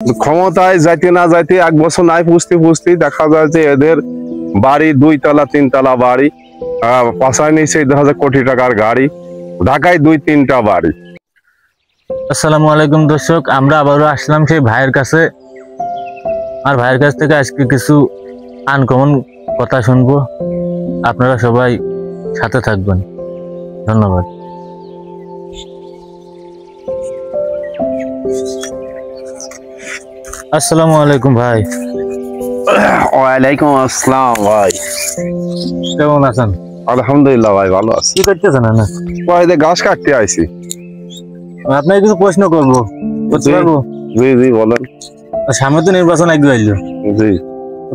ক্ষমতায় যাইতে না যাইতে 1 বছর নাই পুষতে দেখা যায় যে এদের বাড়ি 2 তলা 3 তলা বাড়ি, পাশায় নিচে 10,000 কোটি টাকার গাড়ি, ঢাকায় 2-3টা বাড়ি। আসসালামু আলাইকুম দর্শক, আমরা আবারও আসলাম সেই ভাইয়ের কাছে। আর ভাইয়ের কাছ থেকে আজকে কিছু আনকমন কথা শুনবো। আপনারা সবাই সাথে থাকবেন, ধন্যবাদ। আসসালামু আলাইকুম ভাই। ওয়ালাইকুম আসসালাম ভাই, কেমন আছেন? আলহামদুলিল্লাহ ভাই, ভালো আছি। কি করতেছেন? না ঘাস কাটতে আইছি। আপনাকে কিছু প্রশ্ন করবো, করতে পারবো? জি বলেন। সামনে তো নির্বাচন আগে আইলো, জি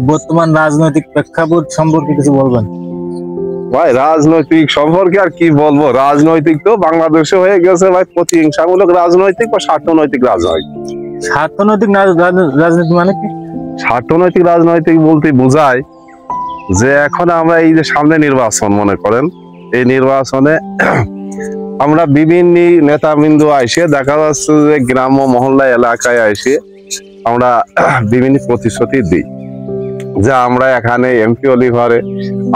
বর্তমান রাজনৈতিক প্রেক্ষাপট সম্পর্কে কিছু বলবেন? ভাই, রাজনৈতিক সম্পর্কে আর কি বলবো, রাজনৈতিক তো বাংলাদেশে হয়ে গেছে ভাই প্রতিহিংসামূলক রাজনৈতিক বা স্বার্থনৈতিক রাজনৈতিক। স্বার্থনৈতিক রাজনীতি মানে কি? স্বার্থনৈতিক রাজনৈতিক বলতে বোঝায় যে এখন আমরা এই যে সামনে নির্বাচন মনে করেন, এই নির্বাচনে আমরা বিভিন্ন নেতাবিন্দু আইসে দেখা যাচ্ছে যে গ্রাম্য মহল্লা এলাকায় আইসে আমরা বিভিন্ন প্রতিশ্রুতি দিই যে আমরা এখানে এমপি অলিভারে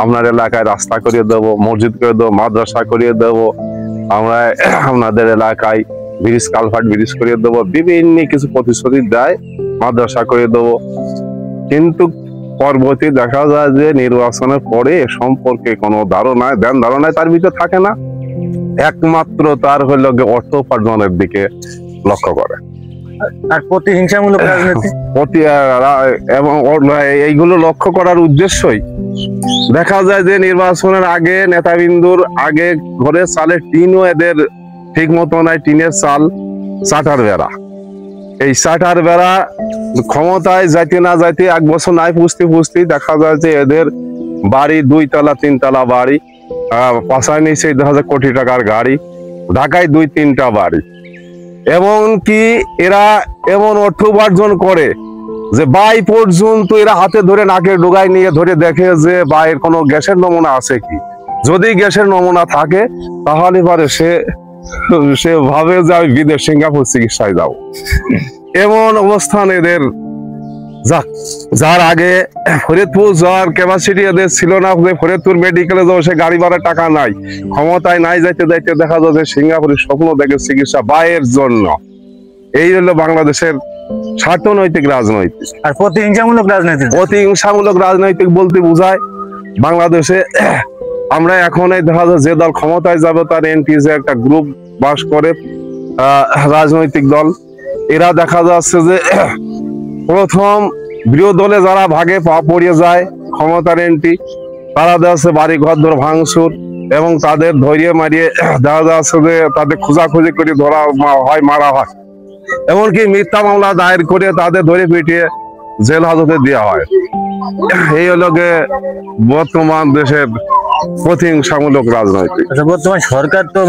আপনার এলাকায় রাস্তা করিয়ে দেবো, মসজিদ করে দেবো, মাদ্রাসা করিয়ে দেবো, আমরা আপনাদের এলাকায় ব্রিজ কালভার্ট ব্রিজ করিয়ে দেবো, বিভিন্ন কিছু প্রতিশ্রুতি দেয়, মাদ্রাসা করিয়ে দেবো। কিন্তু পরবর্তী দেখা যায় যে নির্বাচনের পরে এ সম্পর্কে কোনো ধারণায় তার ভিতরে থাকে না, একমাত্র তার হলো অর্থ উপার্জনের দিকে লক্ষ্য করে। আর প্রতিহিংসামূলক রাজনীতি এবং এইগুলো লক্ষ্য করার উদ্দেশ্যই দেখা যায় যে নির্বাচনের আগে নেতাবিন্দুর আগে ঘরে চালের টিনও এদের ঠিক মতো নাই, টিনের চাল, চাটার বেড়া। এই চাটার বেড়া ক্ষমতায় যাইতে না যাইতে 1 বছর নাই পুষতে দেখা যায় যে এদের বাড়ি 2 তলা 3 তলা বাড়ি, পাশায় নিচে 10,000 কোটি টাকার গাড়ি, ঢাকায় 2-3টা বাড়ি। এবং কি এরা এমন অর্থ উপার্জন করে যে বাই পর্যন্ত এরা হাতে ধরে নাকে ডোগায় নিয়ে ধরে দেখে যে বাইরের কোনো গ্যাসের নমুনা আছে কি। যদি গ্যাসের নমুনা থাকে তাহলে পরে সে ভাবে যে আমি বিদেশ সিঙ্গাপুর চিকিৎসায় যাব। এমন অবস্থান এদের। যার আগে ফরিদপুর যাওয়ার ক্যাপাসিটি এদের ছিল না, ফরিদপুর মেডিকেলে যাও সে গাড়ি ভাড়ার টাকা নাই, ক্ষমতায় নাই যাইতে দেখা যাচ্ছে সিঙ্গাপুরের স্বপ্ন দেখে চিকিৎসা বাইয়ের জন্য। এই হলো বাংলাদেশের স্বার্থনৈতিক রাজনৈতিক। আর প্রতিহিংসামূলক রাজনৈতিক বলতে বোঝায় বাংলাদেশে আমরা এখন দেখা যায় যে দল ক্ষমতায় যাবে তার এনটি যে একটা গ্রুপ বাস করে, রাজনৈতিক দল, এরা দেখা যাচ্ছে যে প্রথম বিরোধী দলে যারা ভাগে পড়ে যায় ক্ষমতার এনটি, তারা যাচ্ছে বাড়ি ঘর ধরে ভাঙচুর এবং তাদের ধরিয়ে মারিয়ে দেখা যাচ্ছে যে তাদের খোঁজাখুঁজি করে ধরা হয়, মারা হয়, এমনকি মিথ্যা মামলা দায়ের করে তাদের ধরে পিটিয়ে জেল হাজতে দেওয়া হয়। এই হলো বর্তমান দেশের প্রতিহিংসামূলক রাজনৈতিক। বর্তমান সরকার তো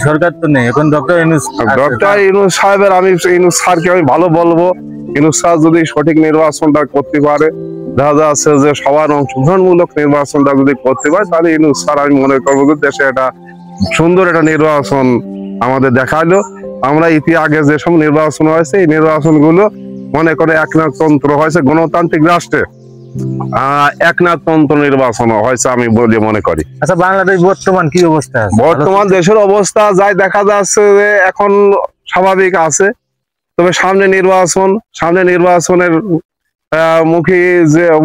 সরকার তো নেই এখন, ডক্টর ইউনূস সাহেবের, আমি ইউনূস স্যারকে আমি ভালো বলবো, ইউনূস স্যার যদি সঠিক নির্বাচনটা করতে পারে, দেখা যাচ্ছে যে সবার অংশগ্রহণমূলক নির্বাচনটা যদি করতে পারে, তাহলে ইউনূস স্যার আমি মনে করবো যে দেশে একটা সুন্দর একটা নির্বাচন আমাদের দেখালো। আমরা আগে যেসব নির্বাচন হয়েছে এই নির্বাচন গুলো মনে করে একনায়কতন্ত্র হয়েছে, গণতান্ত্রিক রাষ্ট্রে একনায়কতন্ত্র নির্বাচন হয়েছে আমি বলে মনে করি। আচ্ছা, বাংলাদেশ বর্তমান কি অবস্থা? বর্তমান দেশের অবস্থা যাই দেখা যাচ্ছে যে এখন স্বাভাবিক আছে, তবে সামনে নির্বাচনের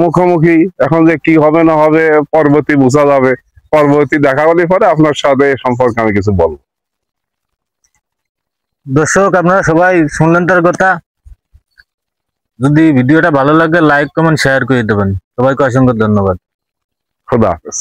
মুখোমুখি এখন যে কি হবে না হবে পরবর্তী বোঝা যাবে, পরবর্তী দেখা হলে পরে আপনার সাথে সম্পর্কে আমি কিছু বলবো। দর্শক, আপনারা সবাই শুনলেন তার কথা। যদি ভিডিওটা ভালো লাগে লাইক কমেন্ট শেয়ার করে দেবেন। সবাইকে অসংখ্য ধন্যবাদ। খোদা হাফেজ।